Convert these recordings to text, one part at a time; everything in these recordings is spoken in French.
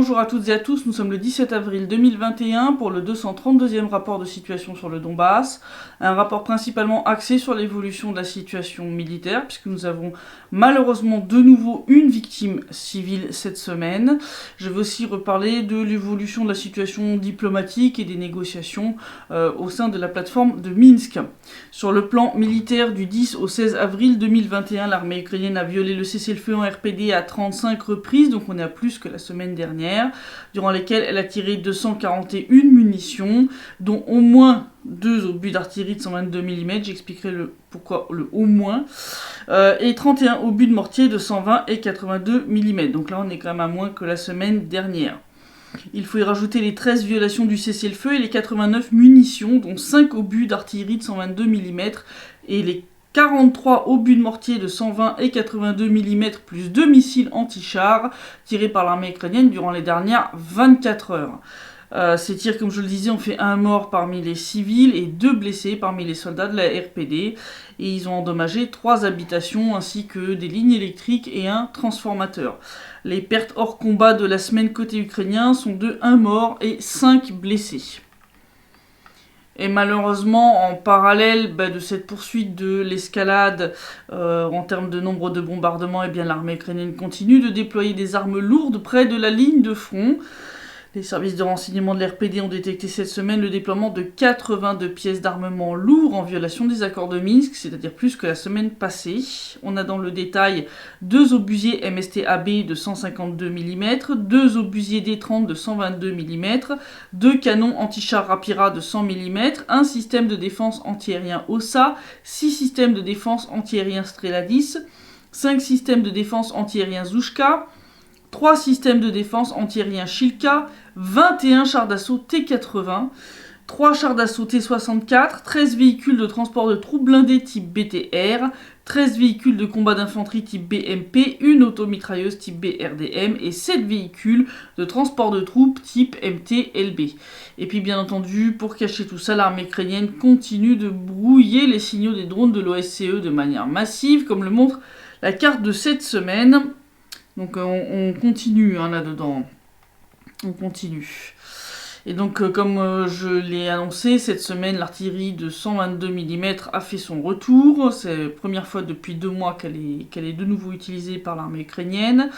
Bonjour à toutes et à tous, nous sommes le 17 avril 2021 pour le 232e rapport de situation sur le Donbass. Un rapport principalement axé sur l'évolution de la situation militaire, puisque nous avons malheureusement de nouveau une victime civile cette semaine. Je vais aussi reparler de l'évolution de la situation diplomatique et des négociations au sein de la plateforme de Minsk. Sur le plan militaire, du 10 au 16 avril 2021, l'armée ukrainienne a violé le cessez-le-feu en RPD à 35 reprises, donc on est à plus que la semaine dernière, durant lesquelles elle a tiré 241 munitions, dont au moins 2 obus d'artillerie de 122 mm, j'expliquerai pourquoi le au moins, et 31 obus de mortier de 120 et 82 mm. Donc là on est quand même à moins que la semaine dernière. Il faut y rajouter les 13 violations du cessez-le-feu et les 89 munitions, dont 5 obus d'artillerie de 122 mm et les 43 obus de mortier de 120 et 82 mm plus 2 missiles anti-chars tirés par l'armée ukrainienne durant les dernières 24 heures. Ces tirs, comme je le disais, ont fait un mort parmi les civils et 2 blessés parmi les soldats de la RPD. Et ils ont endommagé 3 habitations ainsi que des lignes électriques et un transformateur. Les pertes hors combat de la semaine côté ukrainien sont de 1 mort et 5 blessés. Et malheureusement, en parallèle de cette poursuite de l'escalade en termes de nombre de bombardements, l'armée ukrainienne continue de déployer des armes lourdes près de la ligne de front. Les services de renseignement de l'RPD ont détecté cette semaine le déploiement de 82 pièces d'armement lourd en violation des accords de Minsk, c'est-à-dire plus que la semaine passée. On a dans le détail 2 obusiers MST-AB de 152 mm, 2 obusiers D-30 de 122 mm, 2 canons anti-chars Rapira de 100 mm, un système de défense antiaérien OSA, 6 systèmes de défense antiaérien Streladis, 5 systèmes de défense antiaérien Zouchka, 3 systèmes de défense antiaérien Shilka, 21 chars d'assaut T-80, 3 chars d'assaut T-64, 13 véhicules de transport de troupes blindées type BTR, 13 véhicules de combat d'infanterie type BMP, une automitrailleuse type BRDM et 7 véhicules de transport de troupes type MT-LB. Et puis bien entendu, pour cacher tout ça, l'armée ukrainienne continue de brouiller les signaux des drones de l'OSCE de manière massive, comme le montre la carte de cette semaine. Donc on continue là-dedans, on continue. Et donc comme je l'ai annoncé, cette semaine l'artillerie de 122 mm a fait son retour. C'est la première fois depuis 2 mois qu'elle est de nouveau utilisée par l'armée ukrainienne.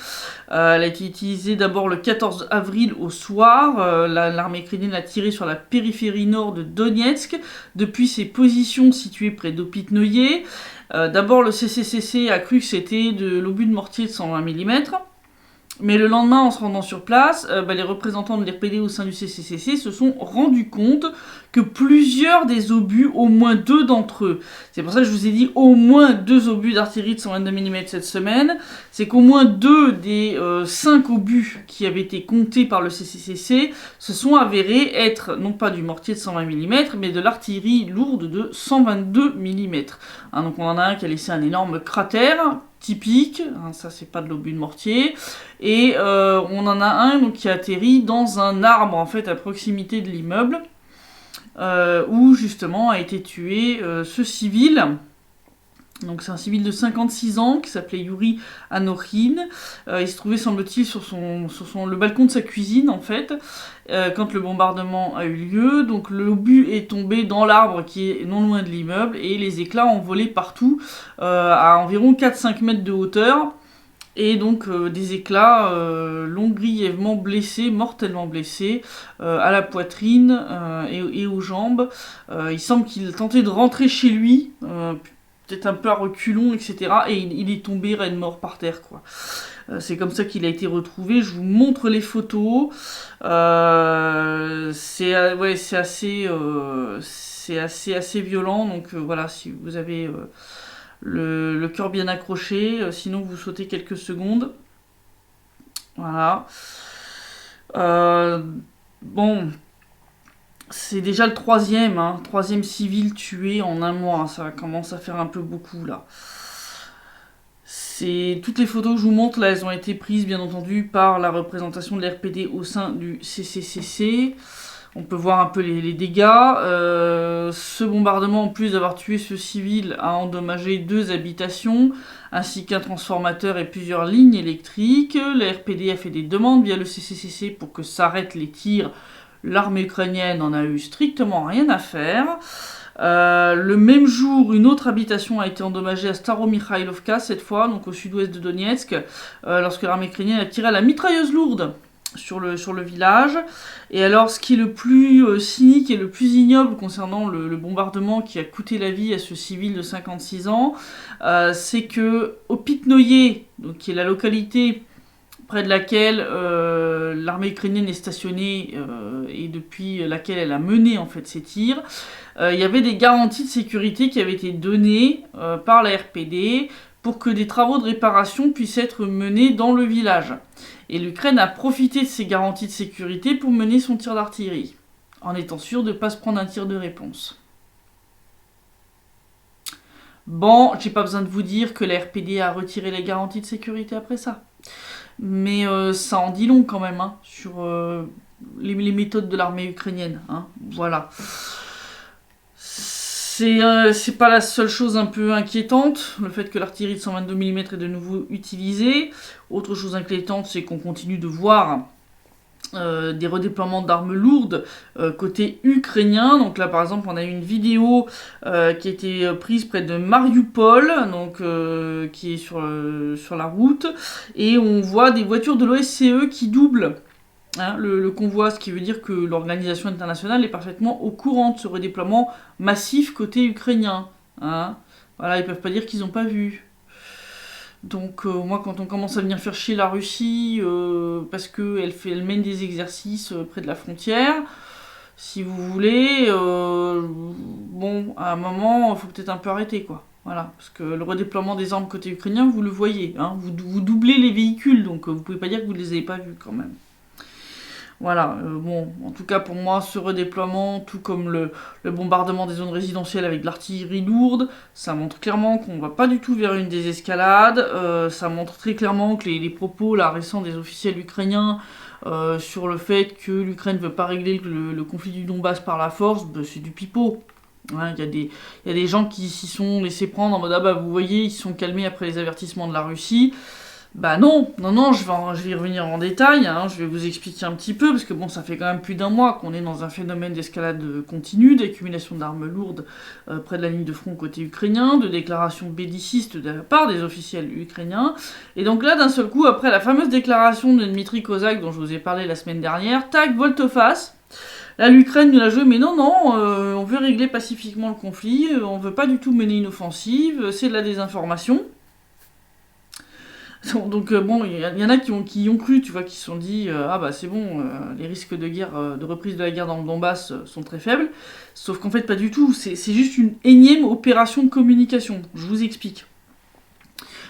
Elle a été utilisée d'abord le 14 avril au soir. L'armée ukrainienne a tiré sur la périphérie nord de Donetsk, depuis ses positions situées près d'Opitnoye. D'abord, le CCCC a cru que c'était de l'obus de mortier de 120 mm. Mais le lendemain, en se rendant sur place, les représentants de l'RPD au sein du CCCC se sont rendus compte que plusieurs des obus, au moins 2 d'entre eux, c'est pour ça que je vous ai dit au moins 2 obus d'artillerie de 122 mm cette semaine, c'est qu'au moins 2 des 5 obus qui avaient été comptés par le CCCC se sont avérés être non pas du mortier de 120 mm, mais de l'artillerie lourde de 122 mm. Donc on en a un qui a laissé un énorme cratère, typique, ça c'est pas de l'obus de mortier, et on en a un qui a atterri dans un arbre en fait à proximité de l'immeuble, où justement a été tué ce civil. Donc c'est un civil de 56 ans qui s'appelait Yuri Anokhin. Il se trouvait, semble-t-il, sur le balcon de sa cuisine en fait, quand le bombardement a eu lieu. Donc l'obus est tombé dans l'arbre qui est non loin de l'immeuble et les éclats ont volé partout à environ 4-5 mètres de hauteur. Et donc des éclats l'ont grièvement blessé, mortellement blessé, à la poitrine et aux jambes. Il semble qu'il tentait de rentrer chez lui, peut-être un peu à reculons, etc. Et il est tombé raide mort par terre, quoi. C'est comme ça qu'il a été retrouvé. Je vous montre les photos. C'est assez violent. Donc voilà, si vous avez le cœur bien accroché, sinon vous sautez quelques secondes. Voilà. Bon. C'est déjà le troisième civil tué en 1 mois. Ça commence à faire un peu beaucoup là. Toutes les photos que je vous montre là, elles ont été prises bien entendu par la représentation de l'RPD au sein du CCCC. On peut voir un peu les dégâts. Ce bombardement, en plus d'avoir tué ce civil, a endommagé 2 habitations, ainsi qu'un transformateur et plusieurs lignes électriques. La RPD a fait des demandes via le CCCC pour que s'arrêtent les tirs. L'armée ukrainienne n'en a eu strictement rien à faire. Le même jour, une autre habitation a été endommagée à Staromikhaïlovka, cette fois, donc au sud-ouest de Donetsk, lorsque l'armée ukrainienne a tiré à la mitrailleuse lourde sur le village. Et alors, ce qui est le plus cynique et le plus ignoble concernant le bombardement qui a coûté la vie à ce civil de 56 ans, c'est que au Pitnoye, donc qui est la localité près de laquelle l'armée ukrainienne est stationnée et depuis laquelle elle a mené en fait ses tirs, il y avait des garanties de sécurité qui avaient été données par la RPD pour que des travaux de réparation puissent être menés dans le village. Et l'Ukraine a profité de ces garanties de sécurité pour mener son tir d'artillerie, en étant sûr de ne pas se prendre un tir de réponse. Bon, j'ai pas besoin de vous dire que la RPD a retiré les garanties de sécurité après ça. Mais ça en dit long quand même, hein, sur les méthodes de l'armée ukrainienne. Hein, voilà. C'est pas la seule chose un peu inquiétante, le fait que l'artillerie de 122 mm est de nouveau utilisée. Autre chose inquiétante, c'est qu'on continue de voir des redéploiements d'armes lourdes côté ukrainien. Donc là, par exemple, on a une vidéo qui a été prise près de Mariupol, donc qui est sur la route, et on voit des voitures de l'OSCE qui doublent le convoi, ce qui veut dire que l'organisation internationale est parfaitement au courant de ce redéploiement massif côté ukrainien. Hein. Voilà, ils peuvent pas dire qu'ils n'ont pas vu. Donc moi, quand on commence à venir faire chier la Russie parce qu'elle mène des exercices près de la frontière, si vous voulez, bon, à un moment, il faut peut-être un peu arrêter, quoi. Voilà, parce que le redéploiement des armes côté ukrainien, vous le voyez, hein, vous doublez les véhicules, donc vous pouvez pas dire que vous ne les avez pas vus, quand même. Voilà, bon, en tout cas pour moi, ce redéploiement, tout comme le bombardement des zones résidentielles avec de l'artillerie lourde, ça montre clairement qu'on va pas du tout vers une désescalade, ça montre très clairement que les propos là, récents des officiels ukrainiens sur le fait que l'Ukraine ne veut pas régler le conflit du Donbass par la force, bah, c'est du pipeau. Il y a des gens qui s'y sont laissés prendre en mode ah bah vous voyez, ils se sont calmés après les avertissements de la Russie. Bah non, je vais y revenir en détail, hein, je vais vous expliquer un petit peu, parce que bon, ça fait quand même plus d'un mois qu'on est dans un phénomène d'escalade continue, d'accumulation d'armes lourdes près de la ligne de front côté ukrainien, de déclarations bellicistes de la part des officiels ukrainiens, et donc là, d'un seul coup, après la fameuse déclaration de Dmitri Kozak, dont je vous ai parlé la semaine dernière, tac, volte-face, là, l'Ukraine nous l'a joué, mais non, on veut régler pacifiquement le conflit, on veut pas du tout mener une offensive, c'est de la désinformation. Donc bon, il y en a qui y ont cru, tu vois, qui se sont dit ah bah c'est bon, les risques de guerre, de reprise de la guerre dans le Donbass sont très faibles. Sauf qu'en fait pas du tout, c'est juste une énième opération de communication. Je vous explique.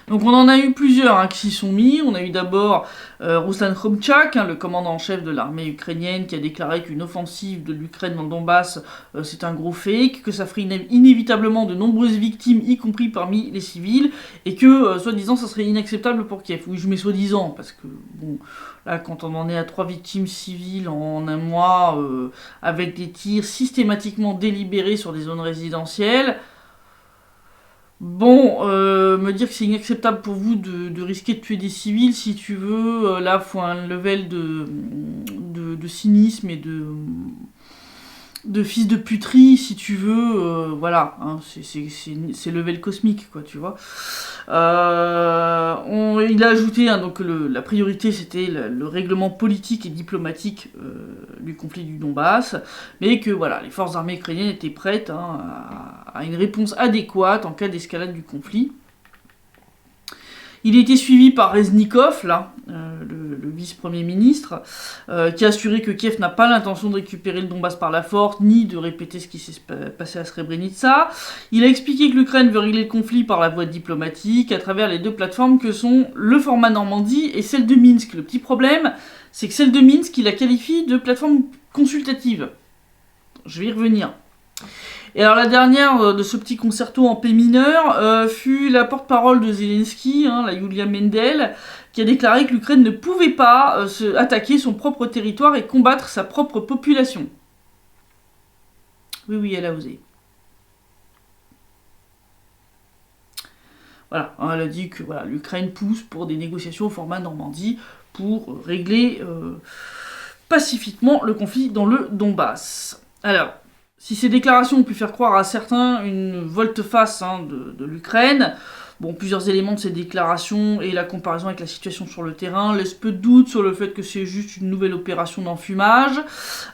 Donc on en a eu plusieurs qui s'y sont mis. On a eu d'abord Ruslan Khomchak, le commandant en chef de l'armée ukrainienne, qui a déclaré qu'une offensive de l'Ukraine dans le Donbass, c'est un gros fake, que ça ferait inévitablement de nombreuses victimes, y compris parmi les civils, et que, soi-disant, ça serait inacceptable pour Kiev. Oui, je mets soi-disant, parce que, bon, là, quand on en est à 3 victimes civiles en un mois, avec des tirs systématiquement délibérés sur des zones résidentielles, bon, me dire que c'est inacceptable pour vous de risquer de tuer des civils, si tu veux, là, faut un level de cynisme et de fils de puterie, si tu veux, voilà, hein, c'est level cosmique, quoi, tu vois. Il a ajouté, hein, donc la priorité c'était le règlement politique et diplomatique du conflit du Donbass, mais que voilà, les forces armées ukrainiennes étaient prêtes à une réponse adéquate en cas d'escalade du conflit. Il a été suivi par Reznikov, là, le vice-premier ministre, qui a assuré que Kiev n'a pas l'intention de récupérer le Donbass par la force, ni de répéter ce qui s'est passé à Srebrenica. Il a expliqué que l'Ukraine veut régler le conflit par la voie diplomatique, à travers les 2 plateformes que sont le format Normandie et celle de Minsk. Le petit problème, c'est que celle de Minsk, il la qualifie de plateforme consultative. Je vais y revenir. Et alors la dernière de ce petit concerto en P mineur fut la porte-parole de Zelensky, la Yulia Mendel, qui a déclaré que l'Ukraine ne pouvait pas attaquer son propre territoire et combattre sa propre population. Oui, elle a osé. Voilà, elle a dit que voilà, l'Ukraine pousse pour des négociations au format Normandie pour régler pacifiquement le conflit dans le Donbass. Alors, si ces déclarations ont pu faire croire à certains une volte-face de l'Ukraine, bon, plusieurs éléments de ces déclarations et la comparaison avec la situation sur le terrain laissent peu de doute sur le fait que c'est juste une nouvelle opération d'enfumage,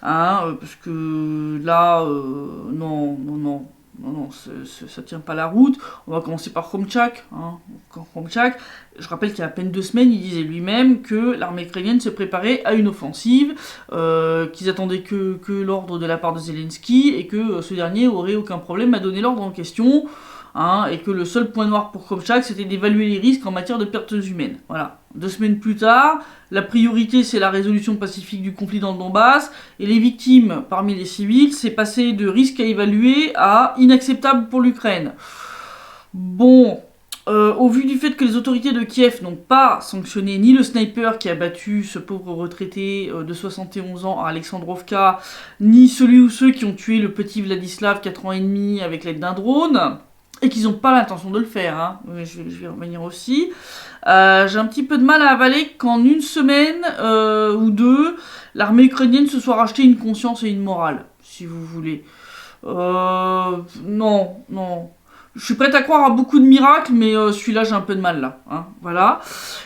parce que là, non, ça tient pas la route. On va commencer par Khomchak. Khomchak, je rappelle qu'il y a à peine 2 semaines, il disait lui-même que l'armée ukrainienne se préparait à une offensive, qu'ils attendaient que l'ordre de la part de Zelensky, et que ce dernier aurait aucun problème à donner l'ordre en question, et que le seul point noir pour Khomchak, c'était d'évaluer les risques en matière de pertes humaines. Voilà. 2 semaines plus tard, la priorité c'est la résolution pacifique du conflit dans le Donbass, et les victimes parmi les civils, c'est passé de risque à évaluer à inacceptable pour l'Ukraine. Bon, au vu du fait que les autorités de Kiev n'ont pas sanctionné ni le sniper qui a battu ce pauvre retraité de 71 ans à Alexandrovka, ni celui ou ceux qui ont tué le petit Vladislav 4 ans et demi avec l'aide d'un drone, et qu'ils n'ont pas l'intention de le faire, je vais revenir aussi. J'ai un petit peu de mal à avaler qu'en une semaine ou deux, l'armée ukrainienne se soit racheté une conscience et une morale, si vous voulez. Non. Je suis prête à croire à beaucoup de miracles, mais celui-là, j'ai un peu de mal là. Voilà.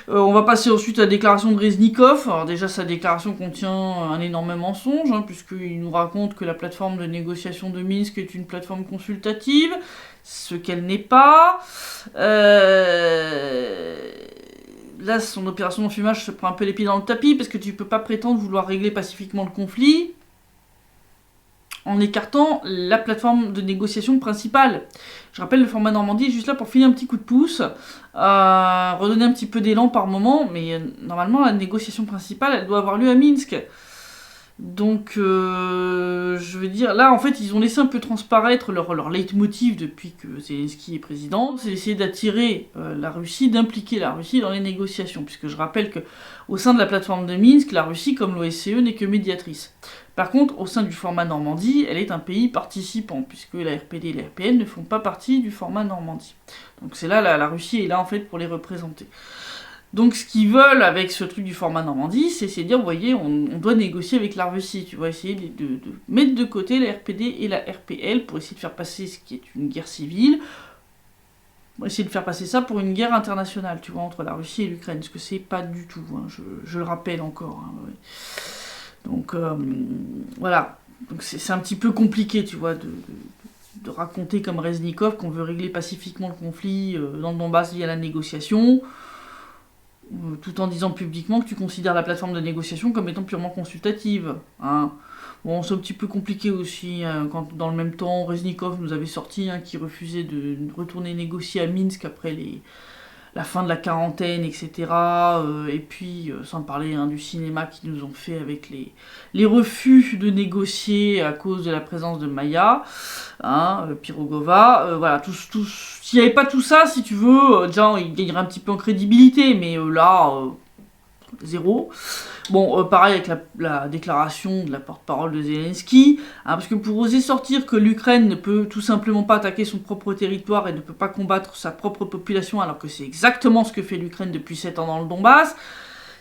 On va passer ensuite à la déclaration de Reznikov. Alors déjà, sa déclaration contient un énorme mensonge, puisqu'il nous raconte que la plateforme de négociation de Minsk est une plateforme consultative, ce qu'elle n'est pas. Là, son opération d'enfumage se prend un peu les pieds dans le tapis, parce que tu peux pas prétendre vouloir régler pacifiquement le conflit en écartant la plateforme de négociation principale. Je rappelle, le format Normandie est juste là pour filer un petit coup de pouce, redonner un petit peu d'élan par moment, mais normalement la négociation principale, elle doit avoir lieu à Minsk. Donc, je veux dire, là en fait, ils ont laissé un peu transparaître leur leitmotiv depuis que Zelensky est président, c'est d'essayer d'attirer la Russie, d'impliquer la Russie dans les négociations, puisque je rappelle que au sein de la plateforme de Minsk, la Russie, comme l'OSCE, n'est que médiatrice. Par contre, au sein du format Normandie, elle est un pays participant, puisque la RPD et la RPN ne font pas partie du format Normandie. Donc c'est là, la Russie est là en fait pour les représenter. Donc ce qu'ils veulent avec ce truc du format Normandie, c'est dire, vous voyez, on doit négocier avec la Russie, tu vois, essayer de mettre de côté la RPD et la RPL pour essayer de faire passer ce qui est une guerre civile, essayer de faire passer ça pour une guerre internationale, tu vois, entre la Russie et l'Ukraine, ce que c'est pas du tout, je le rappelle encore. Ouais. Donc voilà, donc c'est un petit peu compliqué, tu vois, de raconter comme Reznikov qu'on veut régler pacifiquement le conflit dans le Donbass via la négociation, tout en disant publiquement que tu considères la plateforme de négociation comme étant purement consultative. Bon, c'est un petit peu compliqué aussi, quand dans le même temps, Reznikov nous avait sorti qui refusait de retourner négocier à Minsk après la fin de la quarantaine, etc. Et puis, sans parler du cinéma qu'ils nous ont fait avec les refus de négocier à cause de la présence de Maya, Pirogova. Voilà, s'il n'y avait pas tout ça, si tu veux, déjà, il gagnerait un petit peu en crédibilité, mais là, zéro. Bon, pareil avec la déclaration de la porte-parole de Zelensky, parce que pour oser sortir que l'Ukraine ne peut tout simplement pas attaquer son propre territoire et ne peut pas combattre sa propre population, alors que c'est exactement ce que fait l'Ukraine depuis 7 ans dans le Donbass,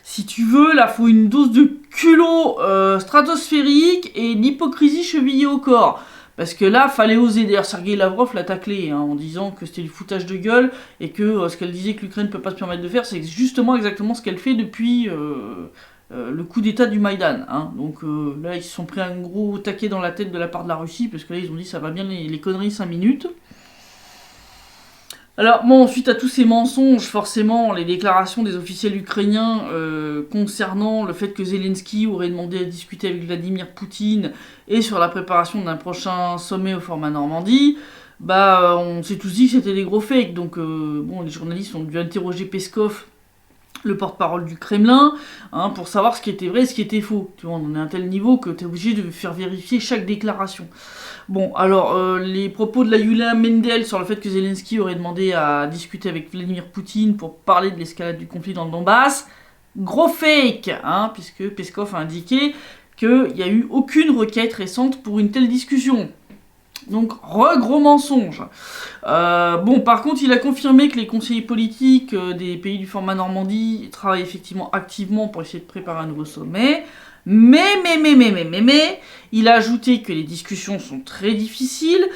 si tu veux, là, faut une dose de culot stratosphérique et d'hypocrisie chevillée au corps. Parce que là, fallait oser. D'ailleurs, Sergei Lavrov l'a taclé en disant que c'était du foutage de gueule et que ce qu'elle disait que l'Ukraine ne peut pas se permettre de faire, c'est justement exactement ce qu'elle fait depuis le coup d'état du Maïdan. Donc là, ils se sont pris un gros taquet dans la tête de la part de la Russie, parce que là, ils ont dit ça va bien les conneries 5 minutes. Alors, bon, suite à tous ces mensonges, forcément, les déclarations des officiels ukrainiens concernant le fait que Zelensky aurait demandé à discuter avec Vladimir Poutine et sur la préparation d'un prochain sommet au format Normandie, on s'est tous dit que c'était des gros fakes. Donc, les journalistes ont dû interroger Peskov, le porte-parole du Kremlin, pour savoir ce qui était vrai et ce qui était faux. Tu vois, on en est à un tel niveau que tu es obligé de faire vérifier chaque déclaration. Bon, alors, les propos de la Yulia Mendel sur le fait que Zelensky aurait demandé à discuter avec Vladimir Poutine pour parler de l'escalade du conflit dans le Donbass, gros fake, puisque Peskov a indiqué qu'il n'y a eu aucune requête récente pour une telle discussion. Donc, gros mensonge. Bon, par contre, il a confirmé que les conseillers politiques des pays du format Normandie travaillent effectivement activement pour essayer de préparer un nouveau sommet. Mais, il a ajouté que les discussions sont très difficiles,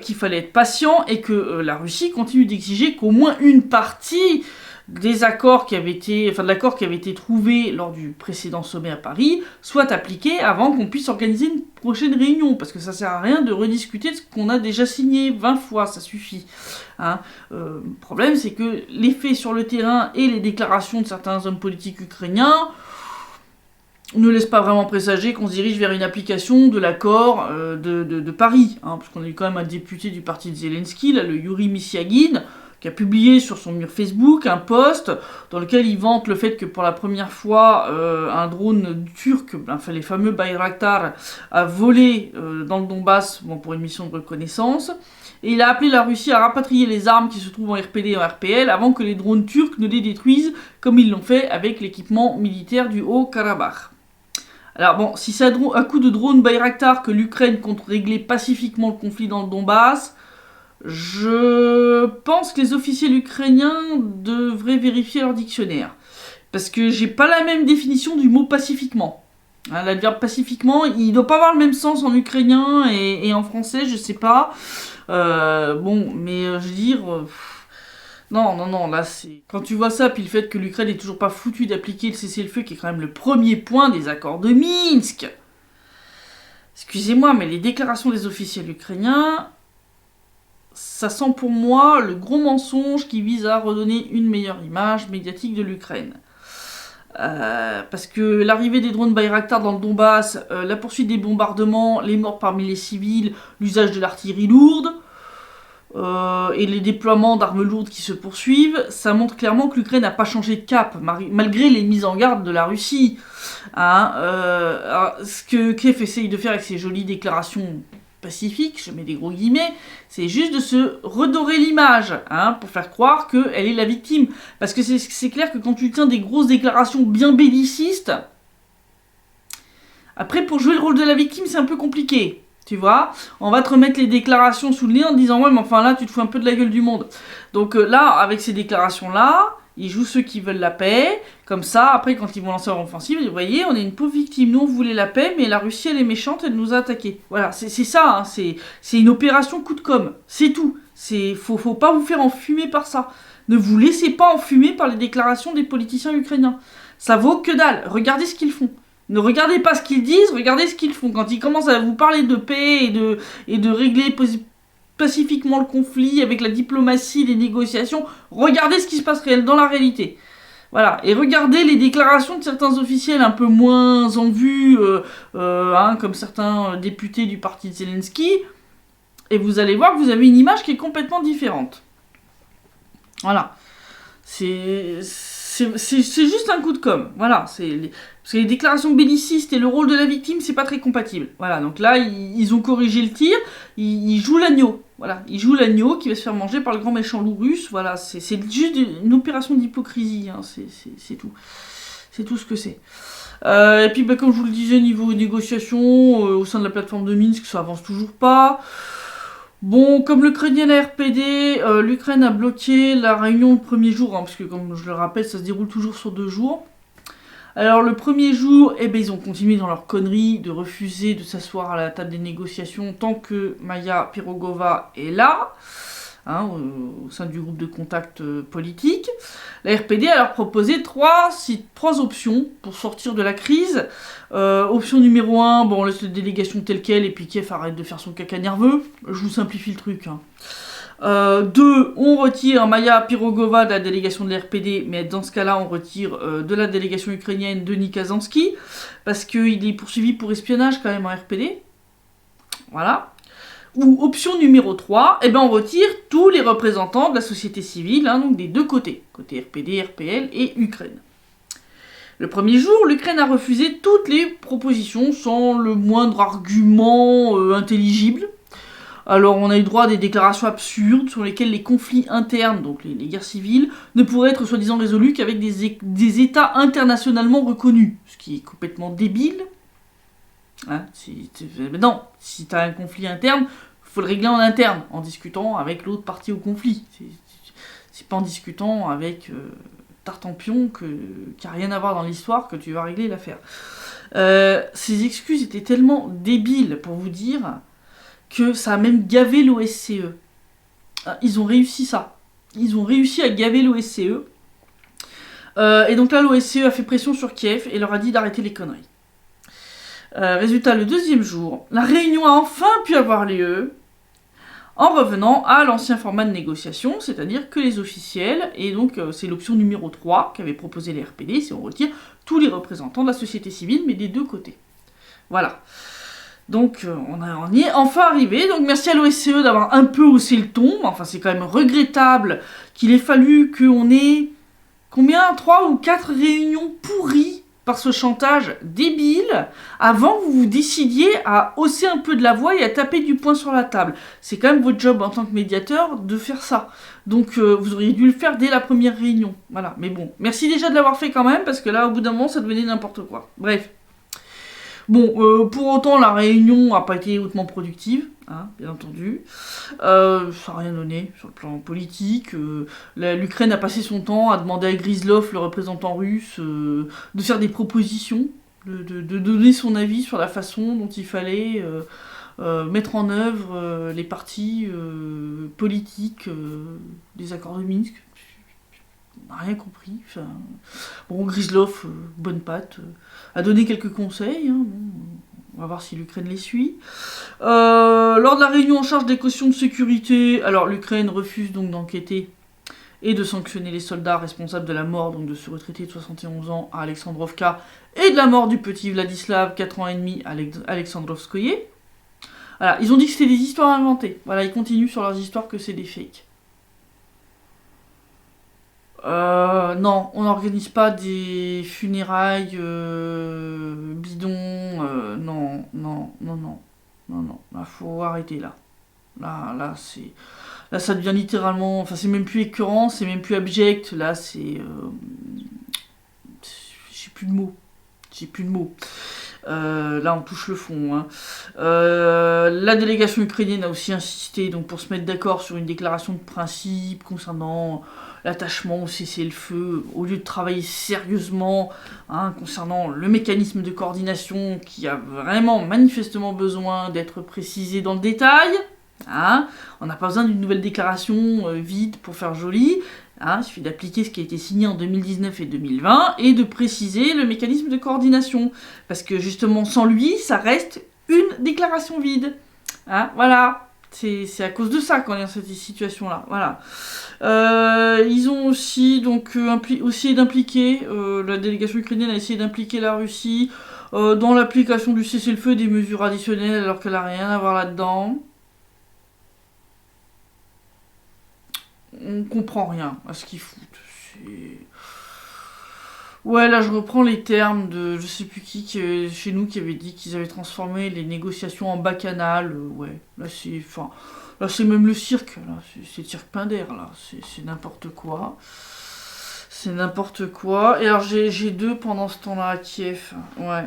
qu'il fallait être patient et que la Russie continue d'exiger qu'au moins une partie des accords qui avaient été, de l'accord qui avait été trouvé lors du précédent sommet à Paris soit appliqué avant qu'on puisse organiser une prochaine réunion, parce que ça sert à rien de rediscuter de ce qu'on a déjà signé 20 fois, ça suffit. Hein. Le problème, c'est que les faits sur le terrain et les déclarations de certains hommes politiques ukrainiens ne laissent pas vraiment présager qu'on se dirige vers une application de l'accord de Paris, hein, parce qu'on a eu quand même un député du parti de Zelensky, là, le Yuri Misyagin, qui a publié sur son mur Facebook un post dans lequel il vante le fait que pour la première fois, un drone turc, les fameux Bayraktar, a volé dans le Donbass pour une mission de reconnaissance. Et il a appelé la Russie à rapatrier les armes qui se trouvent en RPD et en RPL avant que les drones turcs ne les détruisent, comme ils l'ont fait avec l'équipement militaire du Haut-Karabakh. Alors bon, si c'est à coup de drone Bayraktar que l'Ukraine compte régler pacifiquement le conflit dans le Donbass, je pense que les officiels ukrainiens devraient vérifier leur dictionnaire. Parce que j'ai pas la même définition du mot pacifiquement. Hein, l'adverbe pacifiquement, il doit pas avoir le même sens en ukrainien et en français, je sais pas. Je veux dire... Non, là c'est... Quand tu vois ça, puis le fait que l'Ukraine est toujours pas foutue d'appliquer le cessez-le-feu, qui est quand même le premier point des accords de Minsk. Excusez-moi, mais les déclarations des officiels ukrainiens... Ça sent pour moi le gros mensonge qui vise à redonner une meilleure image médiatique de l'Ukraine. Parce que l'arrivée des drones Bayraktar dans le Donbass, la poursuite des bombardements, les morts parmi les civils, l'usage de l'artillerie lourde, et les déploiements d'armes lourdes qui se poursuivent, ça montre clairement que l'Ukraine n'a pas changé de cap, malgré les mises en garde de la Russie. Hein, ce que Kiev essaye de faire avec ses jolies déclarations pacifique, je mets des gros guillemets, c'est juste de se redorer l'image, hein, pour faire croire qu'elle est la victime. Parce que c'est clair que quand tu tiens des grosses déclarations bien bellicistes, après pour jouer le rôle de la victime, c'est un peu compliqué. Tu vois, on va te remettre les déclarations sous le nez en te disant ouais, mais enfin là, tu te fous un peu de la gueule du monde. Donc là, avec ces déclarations-là, ils jouent ceux qui veulent la paix. Comme ça, après, quand ils vont lancer leur offensive, vous voyez, on est une pauvre victime. Nous, on voulait la paix, mais la Russie, elle est méchante, elle nous a attaqués. Voilà, c'est ça, hein, c'est une opération coup de com'. C'est tout. Faut pas vous faire enfumer par ça. Ne vous laissez pas enfumer par les déclarations des politiciens ukrainiens. Ça vaut que dalle. Regardez ce qu'ils font. Ne regardez pas ce qu'ils disent, regardez ce qu'ils font. Quand ils commencent à vous parler de paix et de régler pacifiquement le conflit avec la diplomatie, les négociations, regardez ce qui se passe dans la réalité. Voilà, et regardez les déclarations de certains officiels un peu moins en vue, comme certains députés du parti de Zelensky, et vous allez voir que vous avez une image qui est complètement différente. Voilà. C'est juste un coup de com'. Voilà, parce que les déclarations bellicistes et le rôle de la victime, c'est pas très compatible. Voilà, donc là, ils ont corrigé le tir, ils jouent l'agneau. Voilà, ils jouent l'agneau qui va se faire manger par le grand méchant loup russe. Voilà, c'est juste une opération d'hypocrisie, hein, c'est tout. C'est tout ce que c'est. Et puis, comme je vous le disais, niveau négociation, au sein de la plateforme de Minsk, ça avance toujours pas. Bon, comme le craignait la RPD, l'Ukraine a bloqué la réunion le premier jour, hein, parce que comme je le rappelle, ça se déroule toujours sur 2 jours. Alors le premier jour, ils ont continué dans leur connerie de refuser de s'asseoir à la table des négociations tant que Maya Pirogova est là, hein, au sein du groupe de contact politique. La RPD a leur proposé 3 options pour sortir de la crise. Option numéro 1, on laisse la délégation telle quelle et puis Kiev arrête de faire son caca nerveux. Je vous simplifie le truc. 2, on retire Maya Pirogova de la délégation de la RPD, mais dans ce cas-là, on retire de la délégation ukrainienne Denis Kazansky, parce qu'il est poursuivi pour espionnage quand même en RPD. Voilà. Ou option numéro 3, on retire tous les représentants de la société civile, hein, donc des deux côtés RPD, RPL et Ukraine. Le premier jour, l'Ukraine a refusé toutes les propositions sans le moindre argument intelligible. Alors on a eu droit à des déclarations absurdes sur lesquelles les conflits internes, donc les guerres civiles, ne pourraient être soi-disant résolus qu'avec des États internationalement reconnus, ce qui est complètement débile. Hein, non, si t'as un conflit interne, faut le régler en interne, en discutant avec l'autre partie au conflit. C'est pas en discutant avec Tartampion qui a rien à voir dans l'histoire que tu vas régler l'affaire. Ces excuses étaient tellement débiles, pour vous dire, que ça a même gavé l'OSCE. Ils ont réussi ça. Ils ont réussi à gaver l'OSCE. Et donc là, l'OSCE a fait pression sur Kiev et leur a dit d'arrêter les conneries. Résultat, le deuxième jour, la réunion a enfin pu avoir lieu en revenant à l'ancien format de négociation, c'est-à-dire que les officiels, et donc c'est l'option numéro 3 qu'avait proposé les RPD, si on retire tous les représentants de la société civile, mais des deux côtés. Voilà. Donc on y est enfin arrivé, donc merci à l'OSCE d'avoir un peu haussé le ton, enfin c'est quand même regrettable qu'il ait fallu qu'on ait, combien, 3 ou 4 réunions pourries par ce chantage débile, avant que vous vous décidiez à hausser un peu de la voix et à taper du poing sur la table. C'est quand même votre job en tant que médiateur de faire ça. Donc vous auriez dû le faire dès la première réunion. Voilà, mais bon, merci déjà de l'avoir fait quand même, parce que là, au bout d'un moment, ça devenait n'importe quoi. Bref. Bon, pour autant, la réunion n'a pas été hautement productive, hein, bien entendu. Ça n'a rien donné sur le plan politique. L'Ukraine a passé son temps à demander à Gryzlov, le représentant russe, de faire des propositions, de donner son avis sur la façon dont il fallait mettre en œuvre les parties politiques des accords de Minsk. On n'a rien compris. Enfin, bon, Gryzlov, bonne patte, a donné quelques conseils. Hein, bon, on va voir si l'Ukraine les suit. Lors de la réunion en charge des cautions de sécurité, alors l'Ukraine refuse donc d'enquêter et de sanctionner les soldats responsables de la mort donc de ce retraité de 71 ans à Alexandrovka et de la mort du petit Vladislav, 4 ans et demi, à Alexandrovskoye. Voilà, ils ont dit que c'était des histoires inventées. Voilà, ils continuent sur leurs histoires que c'est des fakes. Non, on n'organise pas des funérailles bidons. Non. Là, faut arrêter là. Là, ça devient littéralement. Enfin, c'est même plus écœurant, c'est même plus abject. Là, c'est. J'ai plus de mots. Là, on touche le fond. Hein. La délégation ukrainienne a aussi insisté donc, pour se mettre d'accord sur une déclaration de principe concernant l'attachement au cessez-le-feu, au lieu de travailler sérieusement concernant le mécanisme de coordination qui a vraiment manifestement besoin d'être précisé dans le détail. On n'a pas besoin d'une nouvelle déclaration vide pour faire joli. Il suffit d'appliquer ce qui a été signé en 2019 et 2020 et de préciser le mécanisme de coordination. Parce que justement, sans lui, ça reste une déclaration vide. Voilà. C'est à cause de ça qu'on est dans cette situation-là. Voilà. Ils ont aussi donc essayé d'impliquer, la délégation ukrainienne a essayé d'impliquer la Russie dans l'application du cessez-le-feu et des mesures additionnelles alors qu'elle n'a rien à voir là-dedans. On comprend rien à ce qu'ils foutent. Ouais, là je reprends les termes de je sais plus qui chez nous qui avait dit qu'ils avaient transformé les négociations en bacchanal. Ouais, là c'est même le cirque. Là, c'est cirque Pinder. Là, c'est n'importe quoi. C'est n'importe quoi. Et alors j'ai deux pendant ce temps-là à Kiev. Ouais.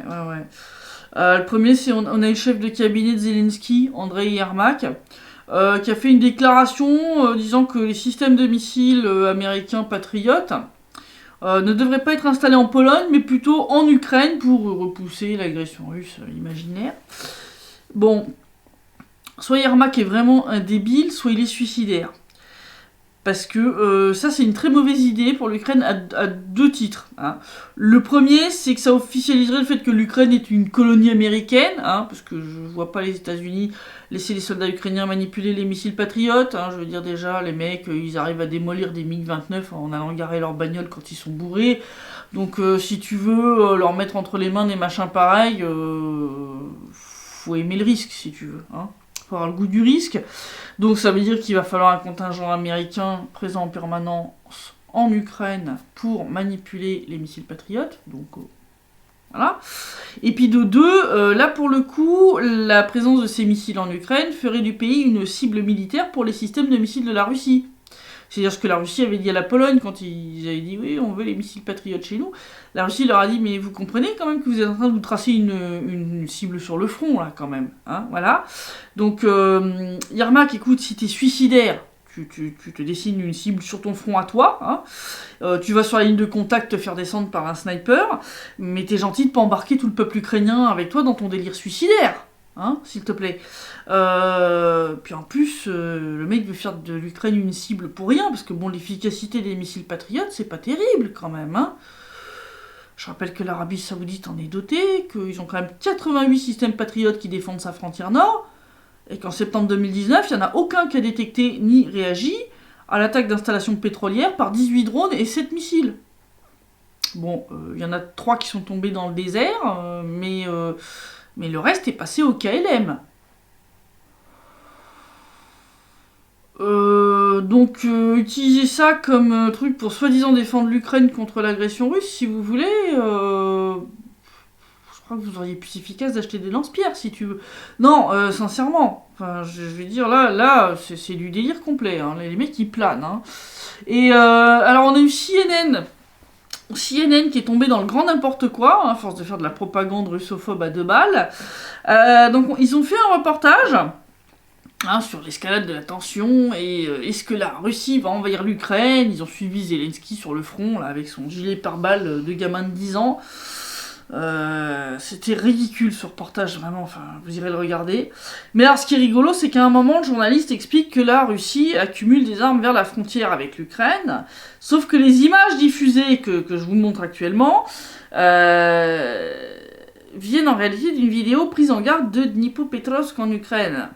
Le premier, c'est on a eu le chef de cabinet de Zelensky, Andrei Yermak. Qui a fait une déclaration disant que les systèmes de missiles américains Patriot ne devraient pas être installés en Pologne, mais plutôt en Ukraine pour repousser l'agression russe imaginaire. Bon, soit Yermak est vraiment un débile, soit il est suicidaire. Parce que ça, c'est une très mauvaise idée pour l'Ukraine à deux titres. Le premier, c'est que ça officialiserait le fait que l'Ukraine est une colonie américaine, parce que je vois pas les États-Unis laisser les soldats ukrainiens manipuler les missiles patriotes. Je veux dire déjà, les mecs, ils arrivent à démolir des MiG-29 en allant garer leur bagnole quand ils sont bourrés. Donc si tu veux leur mettre entre les mains des machins pareils, faut aimer le risque si tu veux. Faut avoir le goût du risque. Donc ça veut dire qu'il va falloir un contingent américain présent en permanence en Ukraine pour manipuler les missiles patriotes. Donc voilà. Et puis de deux, là pour le coup, la présence de ces missiles en Ukraine ferait du pays une cible militaire pour les systèmes de missiles de la Russie. C'est-à-dire ce que la Russie avait dit à la Pologne quand ils avaient dit oui, on veut les missiles patriotes chez nous. La Russie leur a dit mais vous comprenez quand même que vous êtes en train de vous tracer une cible sur le front là quand même. Hein, voilà. Donc Yermak, écoute, si t'es suicidaire, tu te dessines une cible sur ton front à toi, hein. Tu vas sur la ligne de contact te faire descendre par un sniper, mais t'es gentil de pas embarquer tout le peuple ukrainien avec toi dans ton délire suicidaire, hein, s'il te plaît. Puis en plus, le mec veut faire de l'Ukraine une cible pour rien, parce que bon, l'efficacité des missiles patriotes, c'est pas terrible quand même, hein. Je rappelle que l'Arabie Saoudite en est dotée, qu'ils ont quand même 88 systèmes patriotes qui défendent sa frontière nord, et qu'en septembre 2019, il n'y en a aucun qui a détecté ni réagi à l'attaque d'installations pétrolières par 18 drones et 7 missiles. Bon, il y en a 3 qui sont tombés dans le désert, mais le reste est passé au KLM. Donc, utilisez ça comme truc pour soi-disant défendre l'Ukraine contre l'agression russe, si vous voulez. Je crois que vous auriez plus efficace d'acheter des lance-pierres, si tu veux. Non, sincèrement. Enfin, je vais dire, là c'est du délire complet. Hein. Les mecs, ils planent. Hein. Et alors, on a eu CNN qui est tombé dans le grand n'importe quoi, hein, à force de faire de la propagande russophobe à 2 balles. Donc, ils ont fait un reportage... Hein, sur l'escalade de la tension, et est-ce que la Russie va envahir l'Ukraine? Ils ont suivi Zelensky sur le front, là, avec son gilet pare-balles de gamin de 10 ans. C'était ridicule ce reportage, vraiment, enfin, vous irez le regarder. Mais alors, ce qui est rigolo, c'est qu'à un moment, le journaliste explique que la Russie accumule des armes vers la frontière avec l'Ukraine, sauf que les images diffusées que je vous montre actuellement viennent en réalité d'une vidéo prise en garde de Dnipropetrovsk en Ukraine.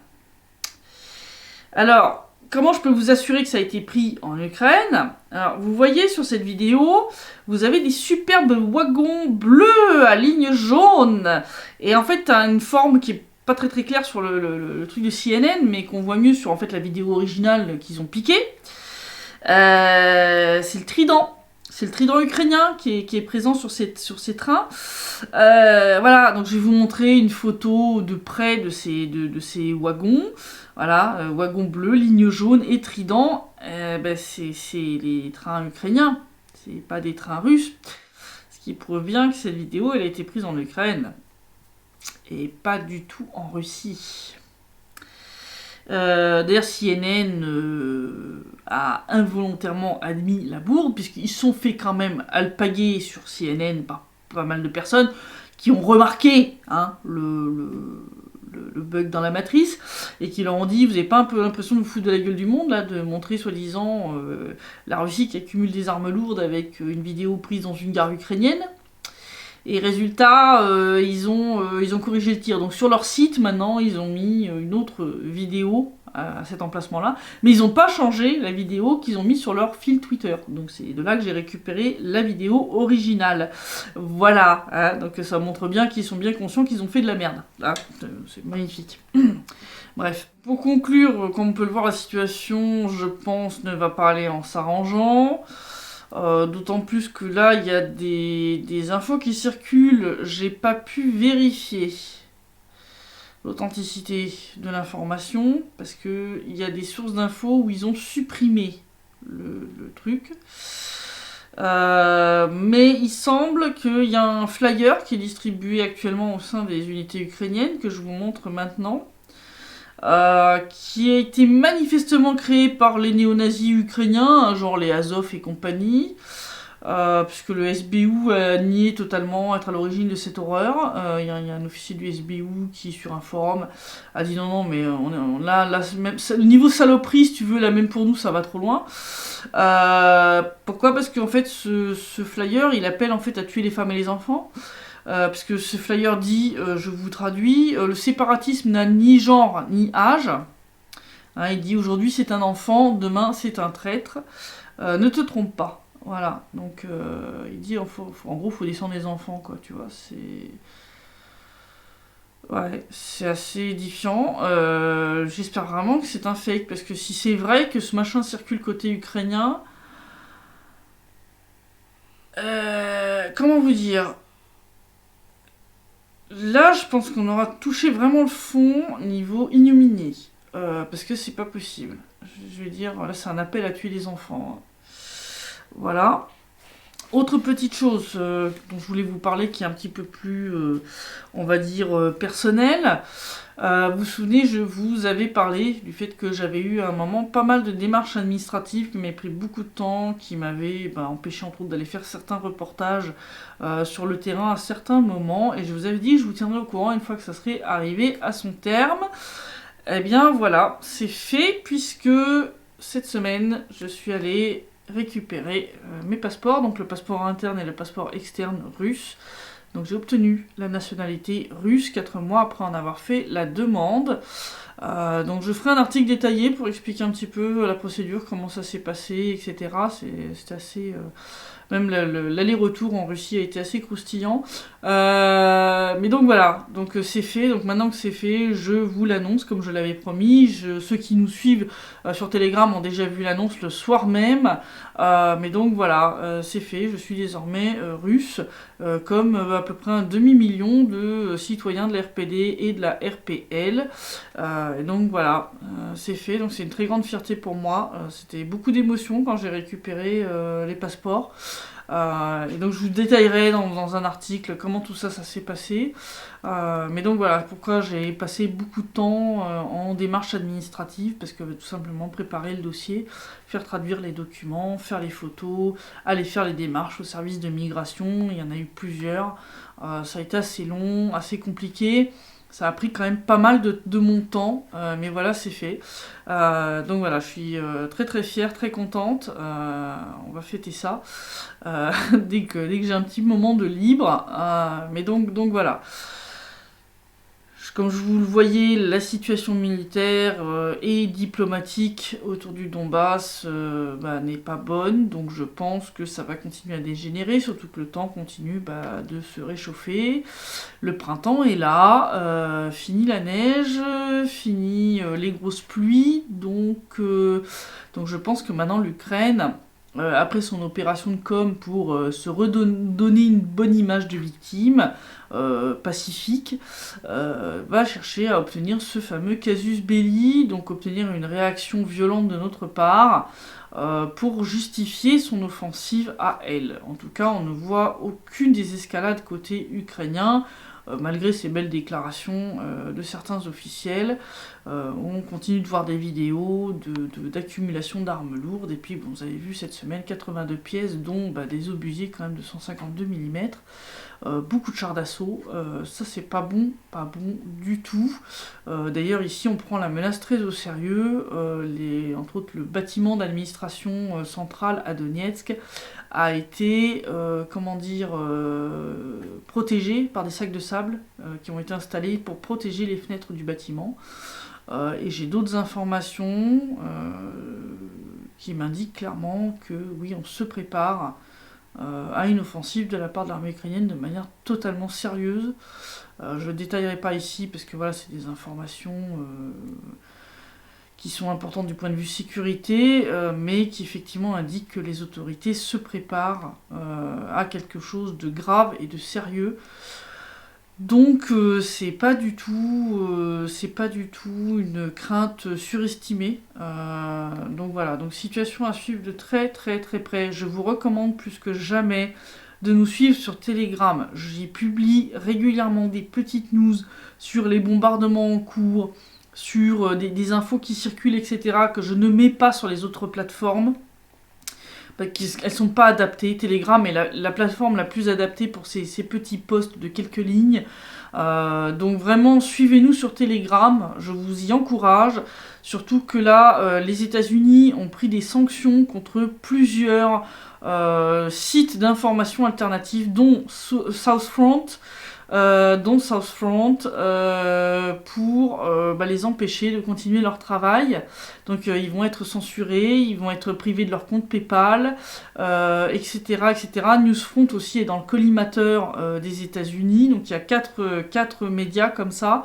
Alors, comment je peux vous assurer que ça a été pris en Ukraine? Alors, vous voyez sur cette vidéo, vous avez des superbes wagons bleus à ligne jaune. Et en fait, t'as une forme qui est pas très très claire sur le truc de CNN, mais qu'on voit mieux sur en fait la vidéo originale qu'ils ont piquée. C'est le trident. C'est le trident ukrainien qui est présent sur ces trains. Voilà, donc je vais vous montrer une photo de près de ces wagons. Voilà, wagon bleu, ligne jaune et trident. C'est les trains ukrainiens, c'est pas des trains russes. Ce qui prouve bien que cette vidéo, elle a été prise en Ukraine. Et pas du tout en Russie. D'ailleurs, CNN a involontairement admis la bourde, puisqu'ils sont fait quand même alpaguer sur CNN par pas mal de personnes qui ont remarqué hein, le bug dans la matrice, et qui leur ont dit, vous n'avez pas un peu l'impression de vous foutre de la gueule du monde, là, de montrer soi-disant la Russie qui accumule des armes lourdes avec une vidéo prise dans une gare ukrainienne. Et résultat, ils ont corrigé le tir. Donc sur leur site, maintenant, ils ont mis une autre vidéo à cet emplacement-là. Mais ils n'ont pas changé la vidéo qu'ils ont mis sur leur fil Twitter. Donc c'est de là que j'ai récupéré la vidéo originale. Voilà. Hein, donc ça montre bien qu'ils sont bien conscients qu'ils ont fait de la merde. Là, c'est magnifique. Bref. Pour conclure, comme on peut le voir, la situation, je pense, ne va pas aller en s'arrangeant. D'autant plus que là, il y a des infos qui circulent. J'ai pas pu vérifier l'authenticité de l'information, parce qu'il y a des sources d'infos où ils ont supprimé le truc. Mais il semble qu'il y a un flyer qui est distribué actuellement au sein des unités ukrainiennes, que je vous montre maintenant. Qui a été manifestement créé par les néo-nazis ukrainiens, genre les Azov et compagnie, puisque le SBU a nié totalement être à l'origine de cette horreur. Il y a un officier du SBU qui, sur un forum, a dit non, mais là même, le niveau saloperie, si tu veux, là même pour nous, ça va trop loin. Pourquoi? Parce qu'en fait, ce flyer, il appelle en fait à tuer les femmes et les enfants. Parce que ce flyer dit, je vous traduis, le séparatisme n'a ni genre ni âge. Hein, il dit aujourd'hui c'est un enfant, demain c'est un traître. Ne te trompe pas. Voilà. Donc il dit en gros faut descendre les enfants quoi. Tu vois c'est assez édifiant. J'espère vraiment que c'est un fake parce que si c'est vrai que ce machin circule côté ukrainien, comment vous dire? Là, je pense qu'on aura touché vraiment le fond niveau ignominie. parce que c'est pas possible. Je vais dire, là c'est un appel à tuer les enfants. Voilà. Autre petite chose dont je voulais vous parler qui est un petit peu plus, on va dire, personnelle. Vous vous souvenez, je vous avais parlé du fait que j'avais eu à un moment pas mal de démarches administratives qui m'avaient pris beaucoup de temps, qui m'avaient empêché entre autres d'aller faire certains reportages sur le terrain à certains moments. Et je vous avais dit que je vous tiendrai au courant une fois que ça serait arrivé à son terme. Eh bien voilà, c'est fait puisque cette semaine, je suis allée récupérer mes passeports, donc le passeport interne et le passeport externe russe. Donc j'ai obtenu la nationalité russe 4 mois après en avoir fait la demande. Donc je ferai un article détaillé pour expliquer un petit peu la procédure, comment ça s'est passé, etc. C'est assez... Même l'aller-retour en Russie a été assez croustillant. Mais donc voilà, donc c'est fait. Donc maintenant que c'est fait, je vous l'annonce comme je l'avais promis. Ceux qui nous suivent sur Telegram ont déjà vu l'annonce le soir même. Mais donc voilà, c'est fait. Je suis désormais russe, comme à peu près un demi-million de citoyens de la RPD et de la RPL. Et donc voilà, c'est fait. Donc c'est une très grande fierté pour moi. C'était beaucoup d'émotions quand j'ai récupéré les passeports. Et donc je vous détaillerai dans un article comment tout ça s'est passé. Mais donc voilà, pourquoi j'ai passé beaucoup de temps en démarche administrative, parce que tout simplement préparer le dossier, faire traduire les documents, faire les photos, aller faire les démarches au service de migration, il y en a eu plusieurs. Ça a été assez long, assez compliqué. Ça a pris quand même pas mal de mon temps, mais voilà, c'est fait. Donc voilà, je suis très très fière, très contente. On va fêter ça dès que j'ai un petit moment de libre. Mais donc voilà. Comme je vous le voyez, la situation militaire et diplomatique autour du Donbass n'est pas bonne, donc je pense que ça va continuer à dégénérer, surtout que le temps continue de se réchauffer. Le printemps est là, fini la neige, fini les grosses pluies, donc je pense que maintenant l'Ukraine, après son opération de com pour se redonner une bonne image de victime pacifique, va chercher à obtenir ce fameux casus belli, donc obtenir une réaction violente de notre part pour justifier son offensive à elle. En tout cas, on ne voit aucune désescalade côté ukrainien, malgré ces belles déclarations de certains officiels. On continue de voir des vidéos d'accumulation d'armes lourdes, et puis bon, vous avez vu cette semaine 82 pièces, dont des obusiers quand même de 152 mm. Beaucoup de chars d'assaut, ça c'est pas bon du tout. D'ailleurs ici on prend la menace très au sérieux, entre autres le bâtiment d'administration centrale à Donetsk a été protégé par des sacs de sable qui ont été installés pour protéger les fenêtres du bâtiment. Et j'ai d'autres informations qui m'indiquent clairement que oui, on se prépare à une offensive de la part de l'armée ukrainienne de manière totalement sérieuse. Je ne détaillerai pas ici parce que voilà, c'est des informations qui sont importantes du point de vue sécurité, mais qui effectivement indiquent que les autorités se préparent à quelque chose de grave et de sérieux. Donc c'est pas du tout une crainte surestimée. Donc voilà, donc situation à suivre de très très très près. Je vous recommande plus que jamais de nous suivre sur Telegram. J'y publie régulièrement des petites news sur les bombardements en cours, sur des infos qui circulent, etc., que je ne mets pas sur les autres plateformes. Elles sont pas adaptées. Telegram est la plateforme la plus adaptée pour ces petits posts de quelques lignes. Donc vraiment, suivez-nous sur Telegram, je vous y encourage. Surtout que là, les États-Unis ont pris des sanctions contre plusieurs sites d'information alternatives, dont Southfront, pour les empêcher de continuer leur travail. Donc ils vont être censurés, ils vont être privés de leur compte PayPal, etc., etc. Newsfront aussi est dans le collimateur des États-Unis. Donc il y a quatre médias comme ça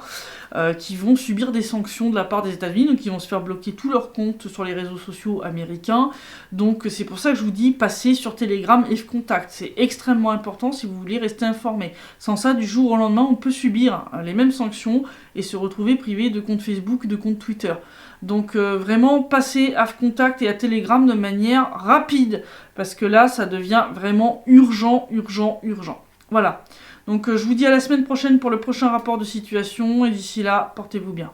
qui vont subir des sanctions de la part des États-Unis, donc ils vont se faire bloquer tous leurs comptes sur les réseaux sociaux américains. Donc c'est pour ça que je vous dis, passez sur Telegram et Contact. C'est extrêmement important si vous voulez rester informé. Sans ça, du jour jour au lendemain, on peut subir les mêmes sanctions et se retrouver privé de compte Facebook, de compte Twitter. Donc vraiment, passez à Contact et à Telegram de manière rapide, parce que là, ça devient vraiment urgent. Voilà. Donc je vous dis à la semaine prochaine pour le prochain rapport de situation, et d'ici là, portez-vous bien.